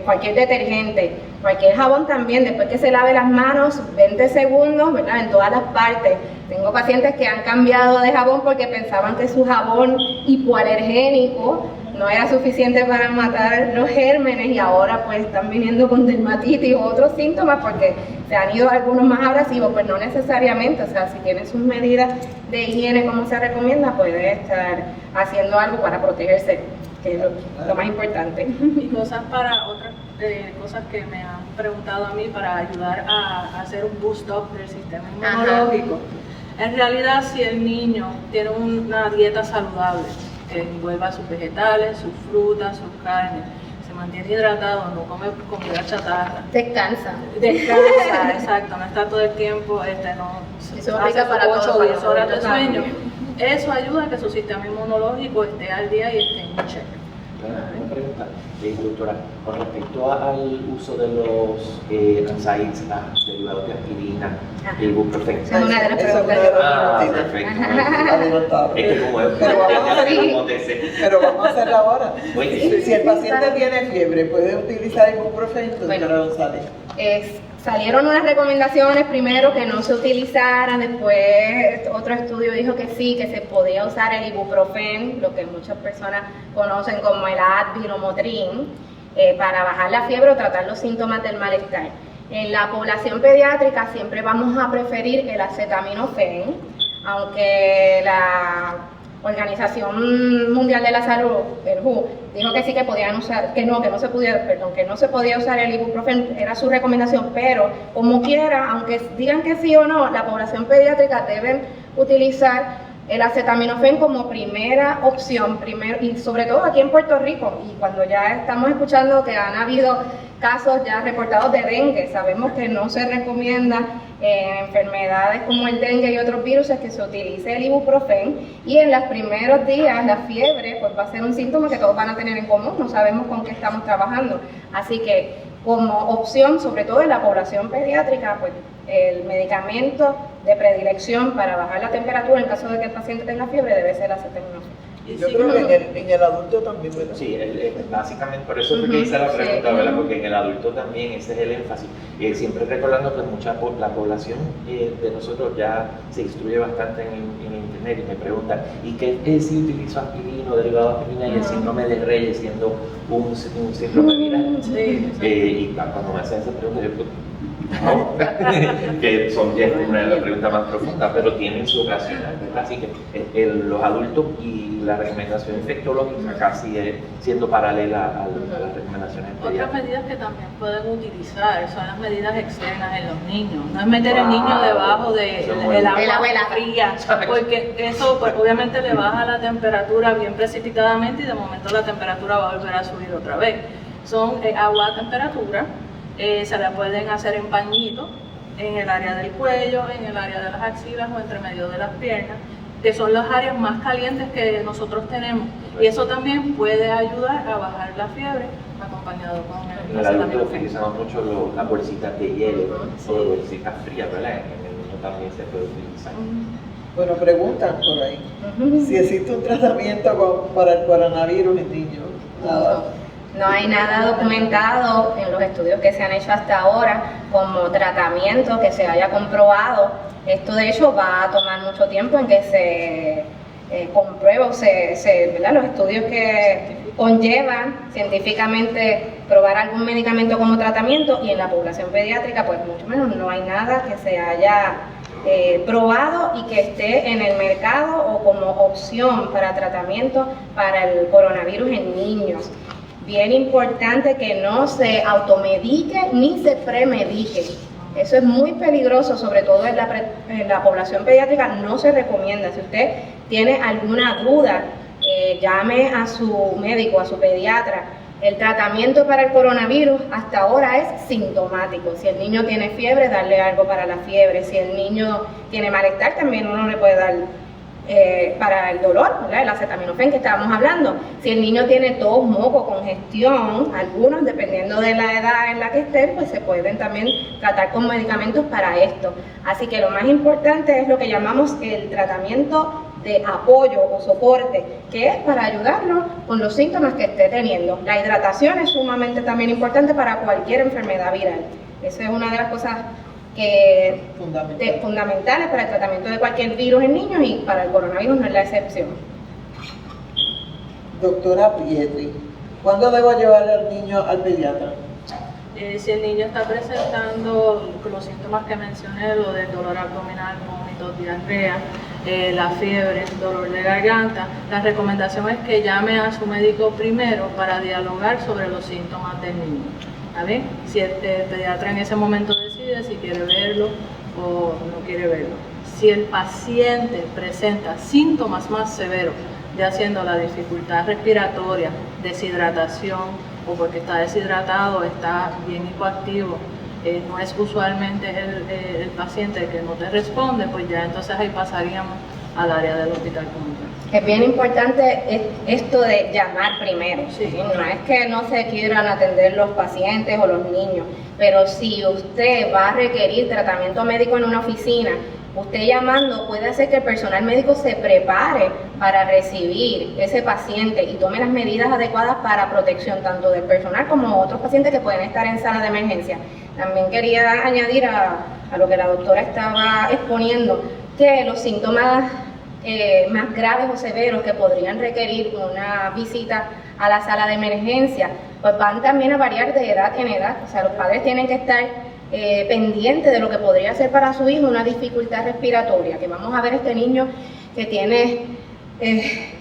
cualquier detergente, cualquier jabón también, después que se lave las manos, 20 segundos, ¿verdad? En todas las partes. Tengo pacientes que han cambiado de jabón porque pensaban que su jabón hipoalergénico no era suficiente para matar los gérmenes y ahora pues están viniendo con dermatitis u otros síntomas porque se han ido algunos más abrasivos, pues no necesariamente, o sea, si tiene sus medidas de higiene como se recomienda, puede estar haciendo algo para protegerse, que es lo más importante. Y cosas para otras cosas que me han preguntado a mí para ayudar a hacer un boost up del sistema inmunológico. En realidad, si el niño tiene una dieta saludable, que envuelva sus vegetales, sus frutas, sus carnes, se mantiene hidratado, no come comida chatarra. Descansa, exacto, no está todo el tiempo, eso hace aplica para 8 o 10 horas de sueño. También. Eso ayuda a que su sistema inmunológico esté al día y esté en check. Una pregunta, doctora, con respecto al uso de los NSAIDs, derivados de aspirina, el ibuprofeno. Es una de las preguntas. Perfecto. Es que como es, pero vamos a hacerla ahora. Sí. Si el paciente tiene fiebre, ¿puede utilizar ibuprofeno, doctora González? Salieron unas recomendaciones, primero que no se utilizara, después otro estudio dijo que sí, que se podía usar el ibuprofen, lo que muchas personas conocen como el Advil o Motrin, para bajar la fiebre o tratar los síntomas del malestar. En la población pediátrica siempre vamos a preferir el acetaminofén, aunque la Organización Mundial de la Salud, el WHO, dijo que sí que podían usar, que no se podía usar el ibuprofeno, era su recomendación, pero como quiera, aunque digan que sí o no, la población pediátrica deben utilizar el acetaminofén como primera opción, y sobre todo aquí en Puerto Rico, y cuando ya estamos escuchando que han habido casos ya reportados de dengue, sabemos que no se recomienda en enfermedades como el dengue y otros virus que se utilice el ibuprofeno, y en los primeros días la fiebre pues va a ser un síntoma que todos van a tener en común, no sabemos con qué estamos trabajando, así que como opción, sobre todo en la población pediátrica, pues el medicamento de predilección para bajar la temperatura en caso de que el paciente tenga fiebre debe ser acetaminofén. Yo creo que en el adulto también, ¿verdad? Sí, básicamente, por eso fue que hice la pregunta, ¿verdad? Porque en el adulto también ese es el énfasis. Siempre recordando que la población de nosotros ya se instruye bastante en internet y me preguntan, ¿y qué es si utilizo aspirina o derivado de aspirina y el síndrome de Reyes siendo un síndrome viral? Y cuando me hacen esa pregunta, yo no, que son una pregunta más profunda, pero tienen su racional, ¿verdad? Así que los adultos y la recomendación infectológica casi siendo paralela a las recomendaciones pediátricas. Otras medidas que también pueden utilizar son las medidas externas en los niños. No es meter el niño debajo del agua fría, porque eso pues, obviamente le baja la temperatura bien precipitadamente y de momento la temperatura va a volver a subir otra vez. son agua a temperatura, se la pueden hacer en pañito, en el área del cuello, en el área de las axilas o entre medio de las piernas, que son las áreas más calientes que nosotros tenemos. Y eso también puede ayudar a bajar la fiebre, acompañado con En el adulto utilizamos mucho las bolsitas de hielo, o bolsitas frías, ¿verdad? En el niño también se puede utilizar. Bueno, preguntan por ahí si existe un tratamiento para el coronavirus en niños. Nada. No hay nada documentado en los estudios que se han hecho hasta ahora como tratamiento que se haya comprobado. Esto de hecho va a tomar mucho tiempo en que se compruebe, ¿verdad? Los estudios que conllevan científicamente probar algún medicamento como tratamiento, y en la población pediátrica pues mucho menos, no hay nada que se haya probado y que esté en el mercado o como opción para tratamiento para el coronavirus en niños. Bien importante que no se automedique ni se premedique. Eso es muy peligroso, sobre todo en la población pediátrica, no se recomienda. Si usted tiene alguna duda, llame a su médico, a su pediatra. El tratamiento para el coronavirus hasta ahora es sintomático. Si el niño tiene fiebre, darle algo para la fiebre. Si el niño tiene malestar, también uno le puede dar para el dolor, ¿verdad? El acetaminofén que estábamos hablando. Si el niño tiene tos, moco, congestión, algunos, dependiendo de la edad en la que estén, pues se pueden también tratar con medicamentos para esto. Así que lo más importante es lo que llamamos el tratamiento de apoyo o soporte, que es para ayudarlo con los síntomas que esté teniendo. La hidratación es sumamente también importante para cualquier enfermedad viral. Esa es una de las cosas fundamentales para el tratamiento de cualquier virus en niños, y para el coronavirus no es la excepción. Doctora Pietri, ¿cuándo debo llevar al niño al pediatra? Si el niño está presentando los síntomas que mencioné, lo del dolor abdominal, vómitos, diarrea, la fiebre, dolor de garganta, la recomendación es que llame a su médico primero para dialogar sobre los síntomas del niño. ¿Está bien? Si el pediatra en ese momento decide si quiere verlo o no quiere verlo. Si el paciente presenta síntomas más severos, ya siendo la dificultad respiratoria, deshidratación, o porque está deshidratado, está bien hipoactivo, no es usualmente el paciente el que no te responde, pues ya entonces ahí pasaríamos al área del hospital comunitario. Es bien importante esto de llamar primero. Sí. No es que no se quieran atender los pacientes o los niños, pero si usted va a requerir tratamiento médico en una oficina, usted llamando puede hacer que el personal médico se prepare para recibir ese paciente y tome las medidas adecuadas para protección tanto del personal como otros pacientes que pueden estar en sala de emergencia. También quería añadir a lo que la doctora estaba exponiendo, que los síntomas más graves o severos que podrían requerir una visita a la sala de emergencia, pues van también a variar de edad en edad. O sea, los padres tienen que estar pendientes de lo que podría ser para su hijo una dificultad respiratoria, que vamos a ver este niño que tiene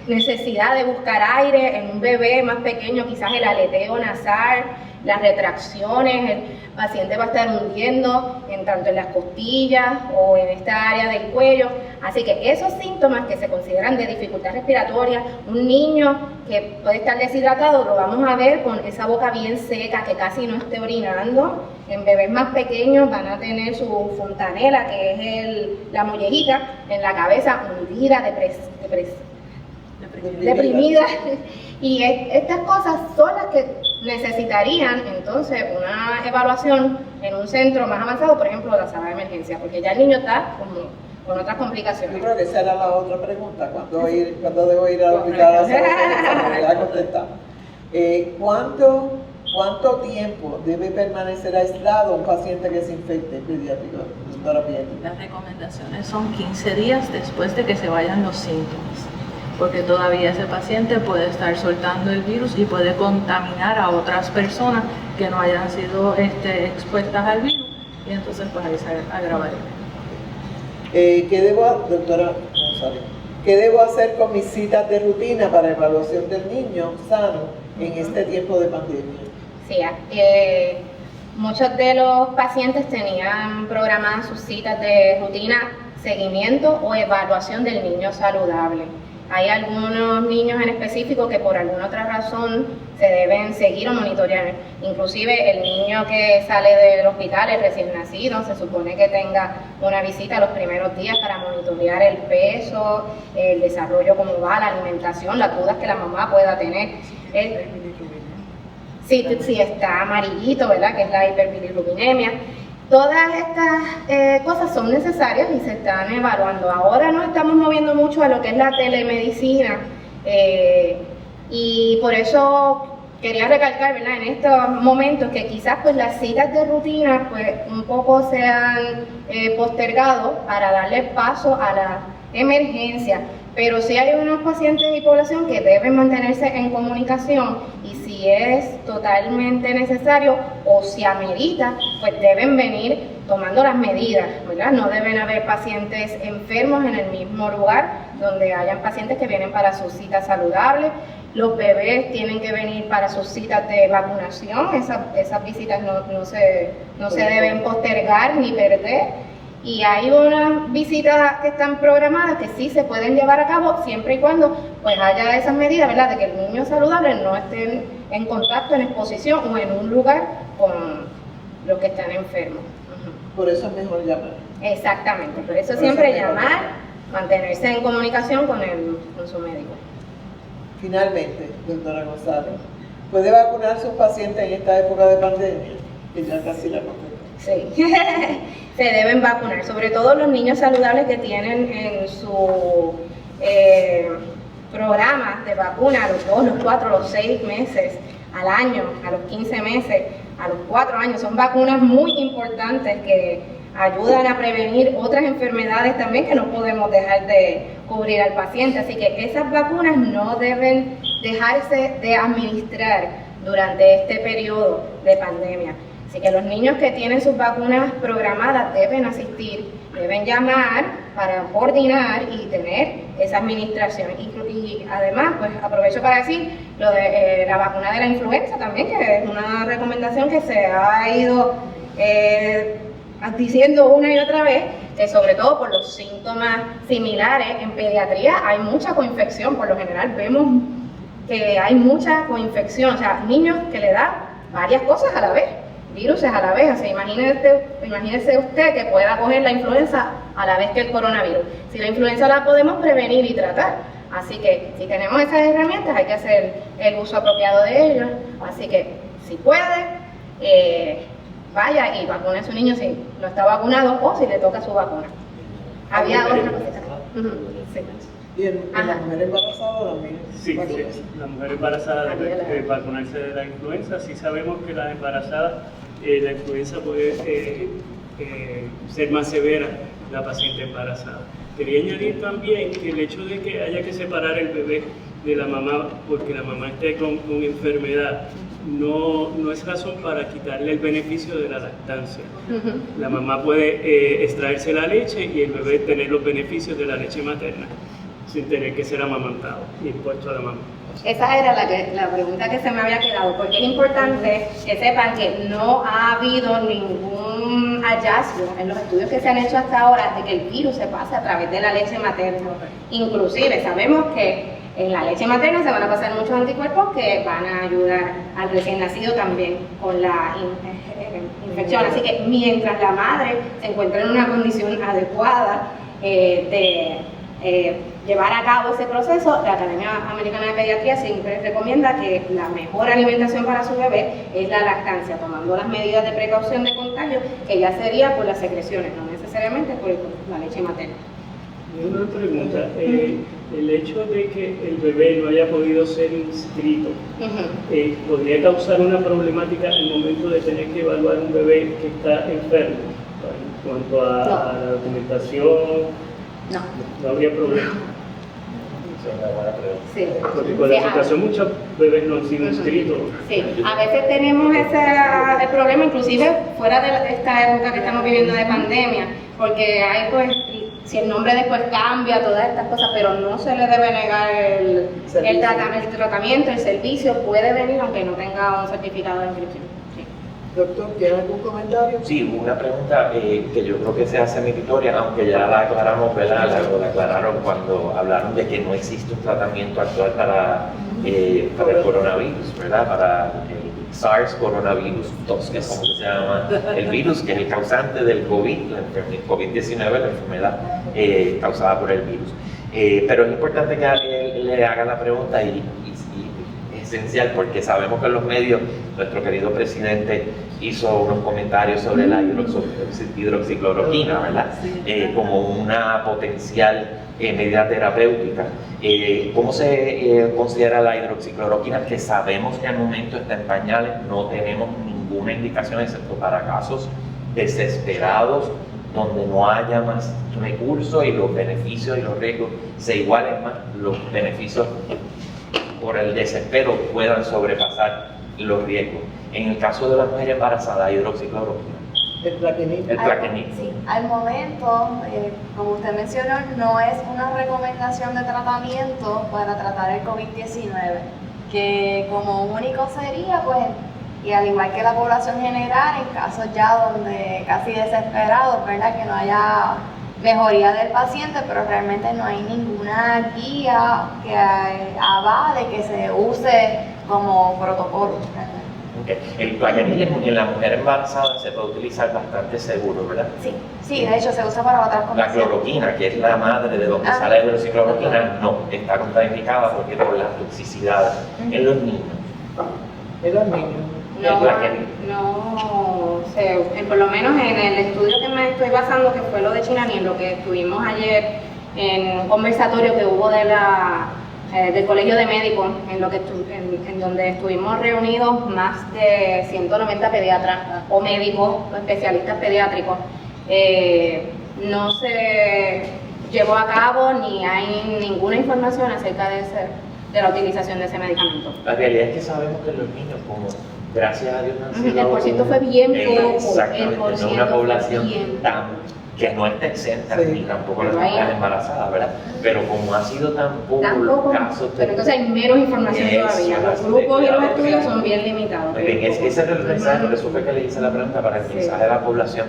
necesidad de buscar aire en un bebé más pequeño, quizás el aleteo nasal, las retracciones, el paciente va a estar hundiendo tanto en las costillas o en esta área del cuello. Así que esos síntomas que se consideran de dificultad respiratoria, un niño que puede estar deshidratado, lo vamos a ver con esa boca bien seca, que casi no esté orinando. En bebés más pequeños van a tener su fontanela, que es la mollejita en la cabeza, hundida, deprimida. Y estas cosas son las que necesitarían entonces una evaluación en un centro más avanzado, por ejemplo la sala de emergencia, porque ya el niño está con otras complicaciones. Yo creo que esa era la otra pregunta, ¿cuándo debo ir al hospital a hacer la contestar? ¿Cuánto tiempo debe permanecer aislado un paciente que se infecte pediátrico, doctora Pietri? Las recomendaciones son 15 días después de que se vayan los síntomas, porque todavía ese paciente puede estar soltando el virus y puede contaminar a otras personas que no hayan sido expuestas al virus, y entonces pues ahí se agravaría. Doctora González, ¿qué debo hacer con mis citas de rutina para evaluación del niño sano en este tiempo de pandemia? Sí, muchos de los pacientes tenían programadas sus citas de rutina, seguimiento o evaluación del niño saludable. Hay algunos niños en específico que por alguna otra razón se deben seguir o monitorear. Inclusive el niño que sale del hospital, el recién nacido, se supone que tenga una visita los primeros días para monitorear el peso, el desarrollo, cómo va, la alimentación, las dudas que la mamá pueda tener. Si está amarillito, ¿verdad? Que es la hiperbilirrubinemia. Todas estas cosas son necesarias y se están evaluando. Ahora nos estamos moviendo mucho a lo que es la telemedicina y por eso quería recalcar, ¿verdad? En estos momentos que quizás pues las citas de rutina pues un poco se han postergado para darle paso a la emergencia, pero sí hay unos pacientes y población que deben mantenerse en comunicación y si es totalmente necesario o si amerita, pues deben venir tomando las medidas, ¿verdad? No deben haber pacientes enfermos en el mismo lugar donde hayan pacientes que vienen para sus citas saludables. Los bebés tienen que venir para sus citas de vacunación, esas visitas no se deben postergar ni perder. Y hay unas visitas que están programadas que sí se pueden llevar a cabo siempre y cuando pues haya esas medidas, ¿verdad? De que el niño saludable no esté en contacto, en exposición o en un lugar con los que están enfermos. Por eso es mejor llamar. Exactamente, por eso siempre llamar, mantenerse en comunicación con su médico. Finalmente, doctora González, ¿puede vacunar a sus pacientes en esta época de pandemia? Que ya casi la contestó. Sí, se deben vacunar, sobre todo los niños saludables que tienen en su programa de vacuna a los 2, los 4, los 6 meses, al año, a los 15 meses, a los 4 años. Son vacunas muy importantes que ayudan a prevenir otras enfermedades también que no podemos dejar de cubrir al paciente. Así que esas vacunas no deben dejarse de administrar durante este periodo de pandemia. Así que los niños que tienen sus vacunas programadas deben asistir, deben llamar para coordinar y tener esa administración. Y además, pues aprovecho para decir lo de la vacuna de la influenza también, que es una recomendación que se ha ido diciendo una y otra vez, que sobre todo por los síntomas similares en pediatría hay mucha coinfección. Por lo general vemos que hay mucha coinfección, o sea, niños que le dan varias cosas a la vez, viruses a la vez. O sea, imagínese usted que pueda coger la influenza a la vez que el coronavirus. Si la influenza la podemos prevenir y tratar, así que si tenemos esas herramientas hay que hacer el uso apropiado de ellas. Así que si puede, vaya y vacune a su niño si no está vacunado o si le toca su vacuna. Había otra cosita. Sí. ¿Y en la mujer embarazada también? Sí, la mujer embarazada debe vacunarse de la influenza. Sí sabemos que las embarazadas, la influenza puede ser más severa la paciente embarazada. Quería añadir también que el hecho de que haya que separar el bebé de la mamá porque la mamá esté con enfermedad no es razón para quitarle el beneficio de la lactancia. La mamá puede extraerse la leche y el bebé tener los beneficios de la leche materna sin tener que ser amamantado y impuesto a la mamá. Esa era la pregunta que se me había quedado, porque es importante que sepan que no ha habido ningún hallazgo en los estudios que se han hecho hasta ahora de que el virus se pase a través de la leche materna. Inclusive sabemos que en la leche materna se van a pasar muchos anticuerpos que van a ayudar al recién nacido también con la infección. Así que mientras la madre se encuentra en una condición adecuada de llevar a cabo ese proceso, la Academia Americana de Pediatría siempre recomienda que la mejor alimentación para su bebé es la lactancia, tomando las medidas de precaución de contagio, que ya sería por las secreciones, no necesariamente por la leche materna. Y una pregunta, el hecho de que el bebé no haya podido ser inscrito, ¿podría causar una problemática en el momento de tener que evaluar un bebé que está enfermo? En cuanto a la documentación, no habría problema. Sí. Porque con la situación muchos bebés no han sido inscritos. Sí, a veces tenemos el problema, inclusive fuera de esta época que estamos viviendo de pandemia, porque hay pues, si el nombre después cambia, todas estas cosas, pero no se le debe negar el tratamiento, el servicio puede venir aunque no tenga un certificado de inscripción. Sí. Doctor, ¿tiene algún comentario? Sí, una pregunta que yo creo que se hace meritoria, aunque ya la aclaramos, ¿verdad? La aclararon cuando hablaron de que no existe un tratamiento actual para el coronavirus, ¿verdad? Para el SARS coronavirus 2, que es como se llama el virus, que es el causante del COVID, el COVID-19, la enfermedad causada por el virus. Pero es importante que le haga la pregunta y es esencial porque sabemos que en los medios nuestro querido presidente hizo unos comentarios sobre la hidroxicloroquina, ¿verdad? Como una potencial medida terapéutica. ¿Cómo se considera la hidroxicloroquina? Que sabemos que al momento está en pañales, no tenemos ninguna indicación excepto para casos desesperados donde no haya más recursos y los beneficios y los riesgos se igualen más, los beneficios por el desespero puedan sobrepasar los riesgos. En el caso de la mujer embarazada, hidroxicloroquina. El plaquenil. El plaquenil. Sí, al momento, como usted mencionó, no es una recomendación de tratamiento para tratar el COVID-19, que como único sería, pues, y al igual que la población general, en casos ya donde casi desesperados, ¿verdad? Que no haya mejoría del paciente, pero realmente no hay ninguna guía que avale que se use como protocolo. Okay. El plaquenil en la mujer embarazada se puede utilizar bastante seguro, ¿verdad? Sí, de hecho se usa para otras La condiciones. cloroquina, que es la madre de donde sale la hidroxicloroquina, no, está contraindicada porque por la toxicidad en los niños. En los niños. No sé, por lo menos en el estudio que me estoy basando, que fue lo de Chinani, en lo que estuvimos ayer en un conversatorio que hubo del Colegio de Médicos, en donde estuvimos reunidos más de 190 pediatras o médicos o especialistas pediátricos. No se llevó a cabo ni hay ninguna información acerca de la utilización de ese medicamento. La realidad es que sabemos que los niños, como gracias a Dios no han sido... El porciento fue bien poco. Exactamente, no es una población que no está exenta ni tampoco las mujeres embarazadas, ¿verdad? Pero como ha sido tan poco los casos... Pero entonces hay menos información todavía. Los grupos y los estudios son bien limitados. Muy bien, ese es el mensaje, por eso fue que le hice la pregunta para el mensaje de la población.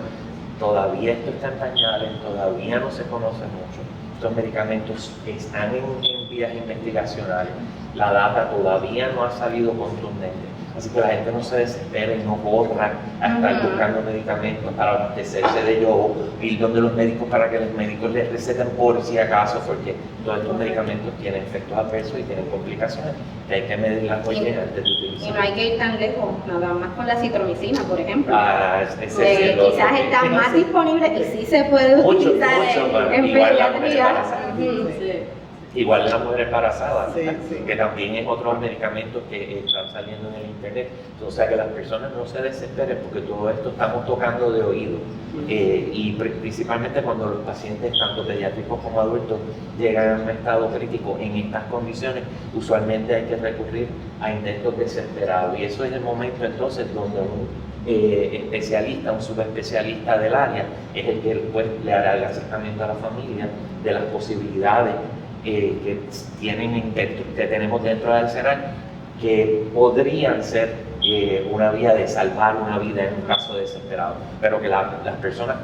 Todavía esto está en pañales, todavía no se conoce mucho. Estos medicamentos están en vías investigacionales. La data todavía no ha salido contundente. Así que la gente no se desespere y no corra a estar buscando medicamentos para abastecerse de ellos o ir donde los médicos para que los médicos les receten por si acaso, porque todos estos medicamentos tienen efectos adversos y tienen complicaciones que hay que medirlas muy bien antes de utilizarlos. Y no hay que ir tan lejos, nada más con la citromicina, por ejemplo. Quizás está más disponible y sí se puede utilizar en pediatría. Igual la mujer embarazada, que también es otros medicamentos que están saliendo en el internet. O sea que las personas no se desesperen porque todo esto estamos tocando de oído. Y principalmente cuando los pacientes, tanto pediátricos como adultos, llegan a un estado crítico en estas condiciones, usualmente hay que recurrir a intentos desesperados. Y eso es el momento entonces donde un especialista, un subespecialista del área, es el que pues, le hará el acercamiento a la familia de las posibilidades que tenemos dentro del escenario, que podrían ser una vía de salvar una vida en un caso desesperado, pero que las personas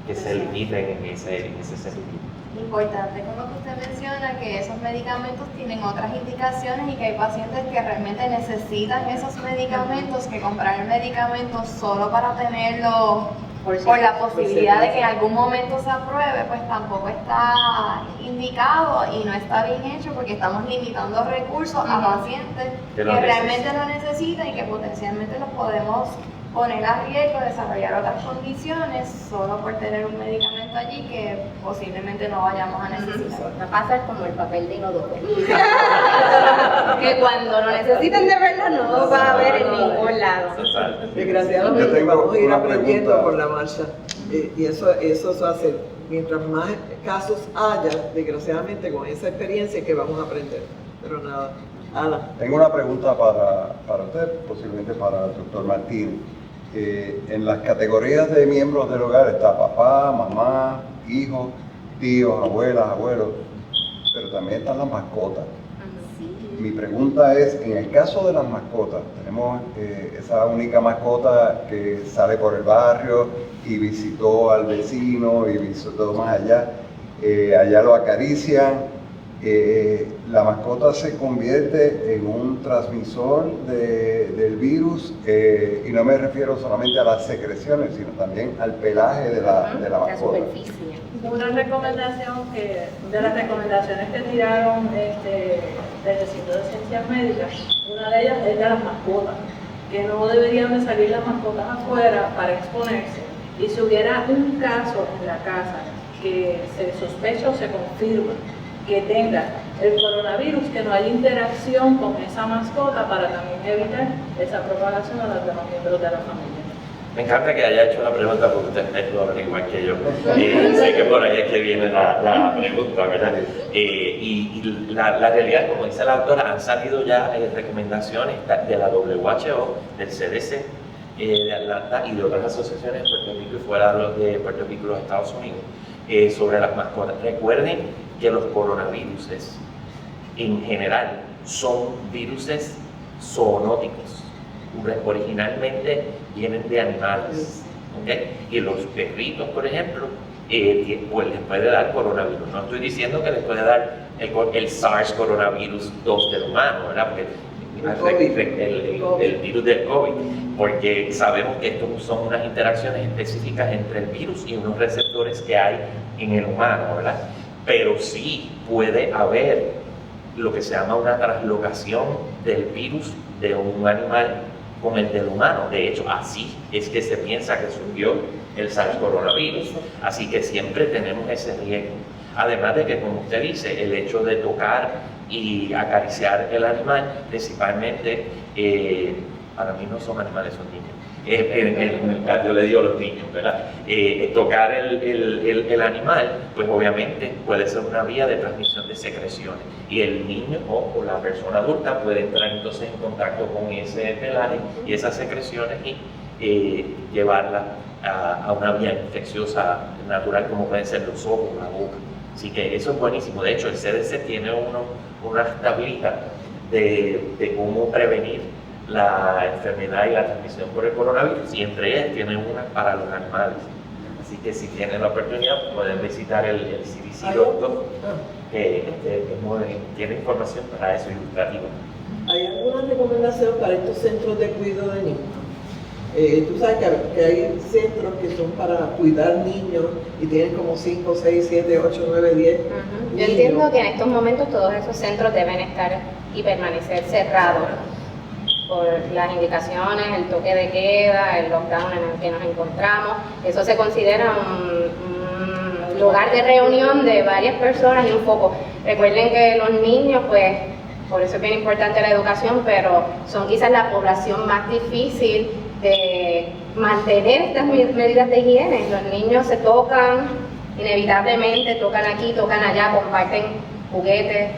que se limiten en ese sentido. Importante, como que usted menciona, que esos medicamentos tienen otras indicaciones y que hay pacientes que realmente necesitan esos medicamentos, que comprar el medicamento solo para tenerlo por la posibilidad de que en algún momento se apruebe, pues tampoco está indicado y no está bien hecho porque estamos limitando recursos a pacientes que realmente lo necesitan y que potencialmente los podemos poner a riesgo de desarrollar otras condiciones solo por tener un medicamento allí que posiblemente no vayamos a necesitar. Va a pasar como el papel de inodoro. Que cuando lo necesiten de verdad no va a haber en ningún lado. Desgraciadamente vamos a ir aprendiendo por la marcha. Y eso se hace. Mientras más casos haya, desgraciadamente con esa experiencia que vamos a aprender. Pero nada. Ana. Tengo una pregunta para usted, posiblemente para el doctor Martín. En las categorías de miembros del hogar está papá, mamá, hijos, tíos, abuelas, abuelos, pero también están las mascotas. Mi pregunta es, en el caso de las mascotas, tenemos esa única mascota que sale por el barrio y visitó al vecino y visitó más allá, allá lo acarician, la mascota se convierte en un transmisor del virus, y no me refiero solamente a las secreciones, sino también al pelaje de la mascota. superficie. Una recomendación de las recomendaciones que tiraron del recinto de ciencias médicas, una de ellas es de las mascotas, que no deberían de salir las mascotas afuera para exponerse. Y si hubiera un caso en la casa que se sospecha o se confirma que tenga el coronavirus, que no haya interacción con esa mascota para también evitar esa propagación a los demás miembros de la familia. Me encanta que haya hecho la pregunta porque usted lo habla igual que yo. Sé que por ahí es que viene la pregunta, ¿verdad? Y la realidad, como dice la doctora, han salido ya recomendaciones de la WHO, del CDC, de Atlanta y de otras asociaciones de Puerto Rico y fuera de Puerto Rico y los Estados Unidos sobre las mascotas. Recuerden que los coronavirus en general son virus zoonóticos. Originalmente vienen de animales, ¿okay? Y los perritos, por ejemplo, pues les puede dar coronavirus. No estoy diciendo que les puede dar el SARS coronavirus 2 del humano, ¿verdad? Porque el virus del COVID, porque sabemos que estos son unas interacciones específicas entre el virus y unos receptores que hay en el humano, ¿verdad? Pero sí puede haber lo que se llama una translocación del virus de un animal con el del humano. De hecho, así es que se piensa que surgió el SARS coronavirus. Así que siempre tenemos ese riesgo. Además de que, como usted dice, el hecho de tocar y acariciar el animal, principalmente, para mí no son animales, son niños. Yo le digo a los niños, ¿verdad? Tocar el animal, pues obviamente puede ser una vía de transmisión de secreciones y el niño o la persona adulta puede entrar entonces en contacto con ese pelaje y esas secreciones y llevarla a una vía infecciosa natural como pueden ser los ojos, la boca. Así que eso es buenísimo. De hecho, el CDC tiene unas tablitas de cómo prevenir la enfermedad y la transmisión por el coronavirus, y entre ellas tienen una para los animales. Así que si tienen la oportunidad pueden visitar el CDC.gov, que tiene información para eso ilustrativa. ¿Hay alguna recomendación para estos centros de cuidado de niños? Tú sabes que hay centros que son para cuidar niños y tienen como 5, 6, 7, 8, 9, 10 Yo entiendo que en estos momentos todos esos centros deben estar y permanecer cerrados por las indicaciones, el toque de queda, el lockdown en el que nos encontramos. Eso se considera un lugar de reunión de varias personas y un foco. Recuerden que los niños, pues, por eso es bien importante la educación, pero son quizás la población más difícil de mantener estas medidas de higiene. Los niños se tocan inevitablemente, tocan aquí, tocan allá, comparten juguetes,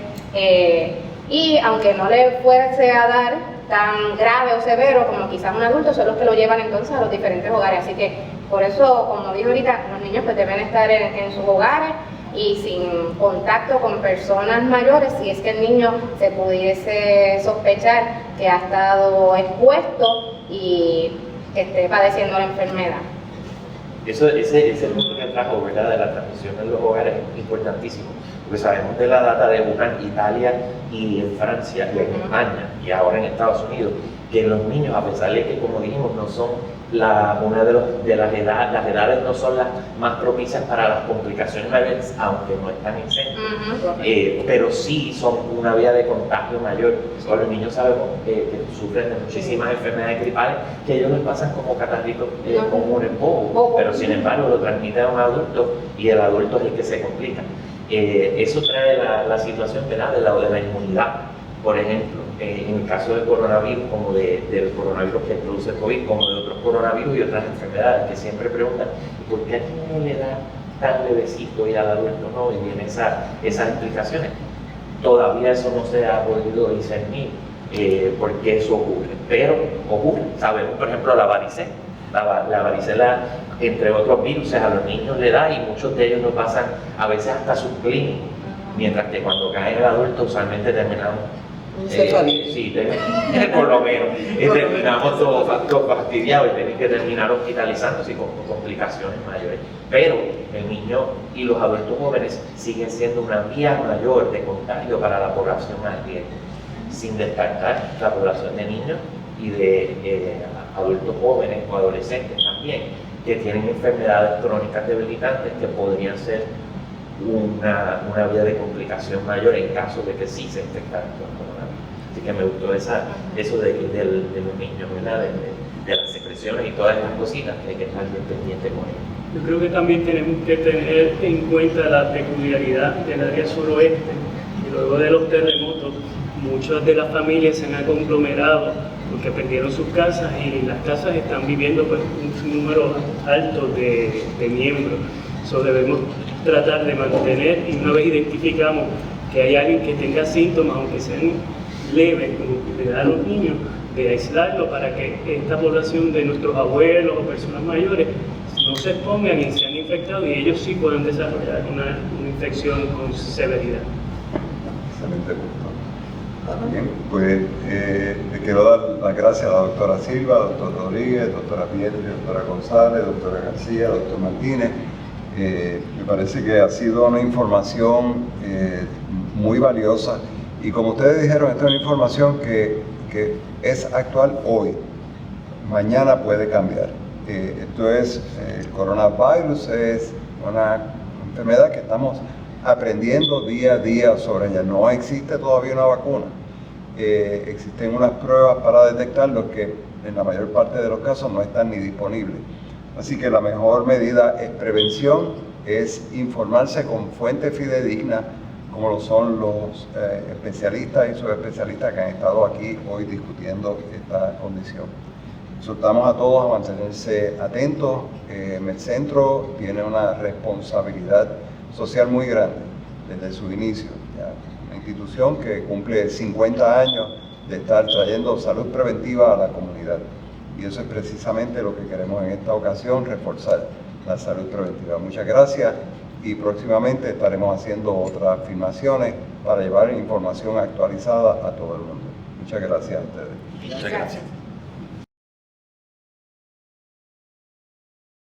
y aunque no le fuese a dar tan grave o severo como quizás un adulto, son los que lo llevan entonces a los diferentes hogares. Así que por eso, como dije ahorita, los niños pues deben estar en sus hogares y sin contacto con personas mayores, si es que el niño se pudiese sospechar que ha estado expuesto y que esté padeciendo la enfermedad. Ese punto que trajo, ¿verdad?, de la transmisión en los hogares es importantísimo, porque sabemos de la data de Wuhan, Italia y en Francia y en España y ahora en Estados Unidos, que los niños, a pesar de que, como dijimos, no son las edades no son las más propicias para las complicaciones mayores, aunque no están en centro, pero sí son una vía de contagio mayor. Los niños sabemos que sufren de muchísimas enfermedades gripales que ellos les pasan como catarritos comunes, pero sin embargo lo transmiten a un adulto y el adulto es el que se complica. Eso trae la situación, ¿verdad?, de la inmunidad. Por ejemplo, en el caso del coronavirus, como del coronavirus que produce el COVID, como de otros coronavirus y otras enfermedades, que siempre preguntan, ¿por qué a ti no le da tan levecito y al adulto no? Y vienen esas explicaciones. Todavía eso no se ha podido discernir por qué eso ocurre, pero ocurre. Sabemos, por ejemplo, la varicela. La varicela, entre otros virus, a los niños le da y muchos de ellos lo pasan a veces hasta subclínico, mientras que cuando cae el adulto usualmente terminamos Un cefalí. Sí, por lo menos. Y terminamos todos fastidiados y tienen que terminar hospitalizándose y con complicaciones mayores. Pero el niño y los adultos jóvenes siguen siendo una vía mayor de contagio para la población al riesgo, sin descartar la población de niños y de adultos jóvenes o adolescentes también, que tienen enfermedades crónicas debilitantes que podrían ser una vía de complicación mayor en caso de que sí se infectaran con coronavirus. Así que me gustó eso de los niños, ¿verdad? De las secreciones y todas estas cositas que hay que estar bien pendiente con ellos. Yo creo que también tenemos que tener en cuenta la peculiaridad del área suroeste, y luego de los terremotos muchas de las familias se han conglomerado porque perdieron sus casas y las casas están viviendo pues un número alto de miembros. So, debemos tratar de mantener, y una vez identificamos que hay alguien que tenga síntomas, aunque sean leves, como le da a los niños, de aislarlo para que esta población de nuestros abuelos o personas mayores no se expongan y sean infectados y ellos sí puedan desarrollar una infección con severidad. Excelente punto. Bien, pues le quiero dar las gracias a la doctora Silva, doctor Rodríguez, doctora Pietri, doctora González, doctora García, doctor Martínez. Me parece que ha sido una información muy valiosa y como ustedes dijeron, esta es una información que es actual hoy, mañana puede cambiar. Esto es, el coronavirus es una enfermedad que estamos aprendiendo día a día sobre ella. No existe todavía una vacuna. Existen unas pruebas para detectarlo que en la mayor parte de los casos no están ni disponibles. Así que la mejor medida es prevención, es informarse con fuentes fidedignas, como lo son los especialistas y subespecialistas que han estado aquí hoy discutiendo esta condición. Exhortamos a todos a mantenerse atentos. MedCentro tiene una responsabilidad social muy grande desde su inicio. Una institución que cumple 50 años de estar trayendo salud preventiva a la comunidad. Y eso es precisamente lo que queremos en esta ocasión, reforzar la salud preventiva. Muchas gracias y próximamente estaremos haciendo otras filmaciones para llevar información actualizada a todo el mundo. Muchas gracias a ustedes. Muchas gracias.